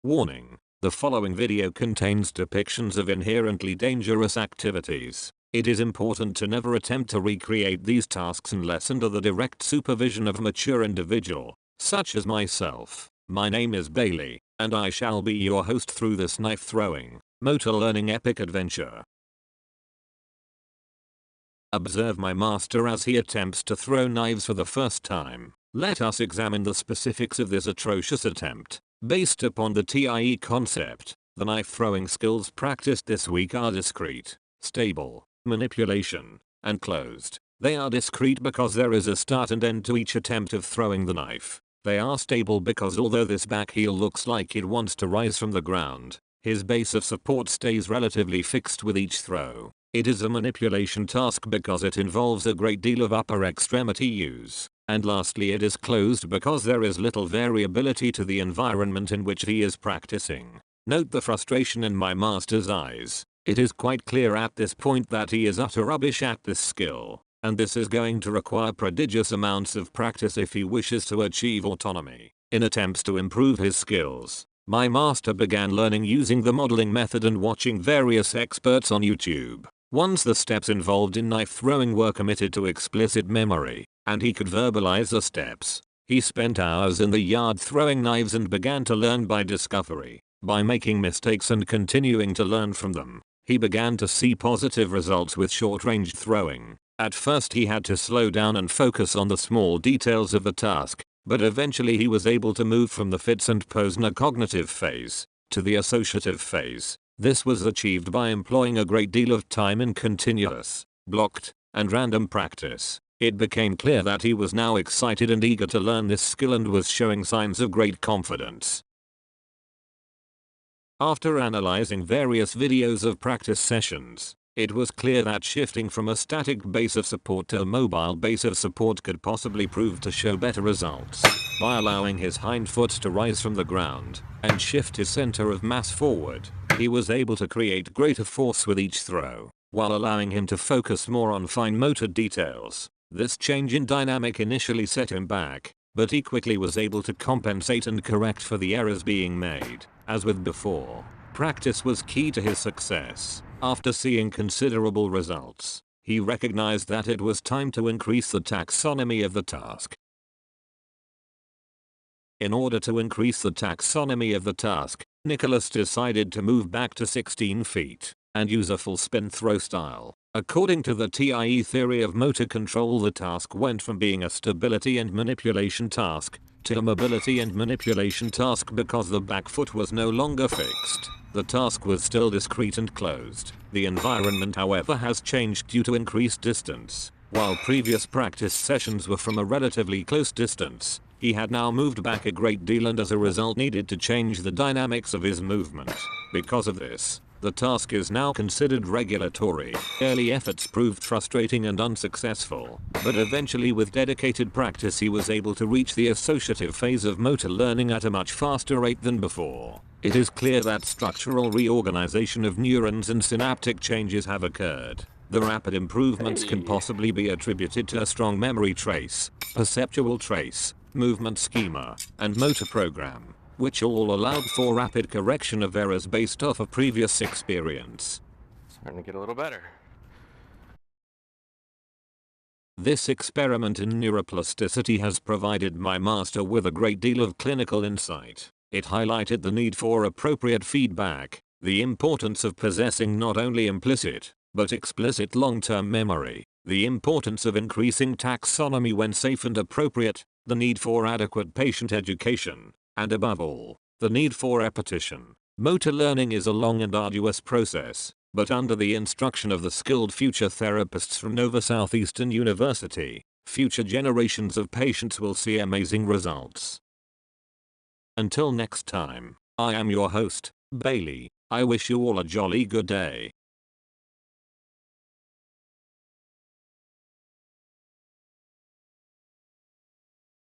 Warning: the following video contains depictions of inherently dangerous activities. It is important to never attempt to recreate these tasks unless under the direct supervision of a mature individual, such as myself. My name is Bailey, and I shall be your host through this knife-throwing, motor learning epic adventure. Observe my master as he attempts to throw knives for the first time. Let us examine the specifics of this atrocious attempt. Based upon the TIE concept, the knife throwing skills practiced this week are discrete, stable, manipulation, and closed. They are discrete because there is a start and end to each attempt of throwing the knife. They are stable because although this back heel looks like it wants to rise from the ground, his base of support stays relatively fixed with each throw. It is a manipulation task because it involves a great deal of upper extremity use. And lastly, it is closed because there is little variability to the environment in which he is practicing. Note the frustration in my master's eyes. It is quite clear at this point that he is utter rubbish at this skill, and this is going to require prodigious amounts of practice if he wishes to achieve autonomy. In attempts to improve his skills, my master began learning using the modeling method and watching various experts on YouTube. Once the steps involved in knife throwing were committed to explicit memory, and he could verbalize the steps, he spent hours in the yard throwing knives and began to learn by discovery. By making mistakes and continuing to learn from them, he began to see positive results with short-range throwing. At first he had to slow down and focus on the small details of the task, but eventually he was able to move from the fits and Posner cognitive phase to the associative phase. This was achieved by employing a great deal of time in continuous, blocked, and random practice. It became clear that he was now excited and eager to learn this skill and was showing signs of great confidence. After analyzing various videos of practice sessions, it was clear that shifting from a static base of support to a mobile base of support could possibly prove to show better results. By allowing his hind foot to rise from the ground and shift his center of mass forward, he was able to create greater force with each throw, while allowing him to focus more on fine motor details. This change in dynamic initially set him back, but he quickly was able to compensate and correct for the errors being made. As with before, practice was key to his success. After seeing considerable results, he recognized that it was time to increase the taxonomy of the task. In order to increase the taxonomy of the task, Nicholas decided to move back to 16 feet and use a full spin throw style. According to the TIE theory of motor control, the task went from being a stability and manipulation task to a mobility and manipulation task because the back foot was no longer fixed. The task was still discrete and closed. The environment, however, has changed due to increased distance. While previous practice sessions were from a relatively close distance, he had now moved back a great deal and as a result needed to change the dynamics of his movement. Because of this, the task is now considered regulatory. Early efforts proved frustrating and unsuccessful, but eventually with dedicated practice he was able to reach the associative phase of motor learning at a much faster rate than before. It is clear that structural reorganization of neurons and synaptic changes have occurred. The rapid improvements can possibly be attributed to a strong memory trace, perceptual trace, movement schema, and motor program, which all allowed for rapid correction of errors based off of previous experience. Starting to get a little better. This experiment in neuroplasticity has provided my master with a great deal of clinical insight. It highlighted the need for appropriate feedback, the importance of possessing not only implicit, but explicit long-term memory, the importance of increasing taxonomy when safe and appropriate, the need for adequate patient education, and above all, the need for repetition. Motor learning is a long and arduous process, but under the instruction of the skilled future therapists from Nova Southeastern University, future generations of patients will see amazing results. Until next time, I am your host, Bailey. I wish you all a jolly good day.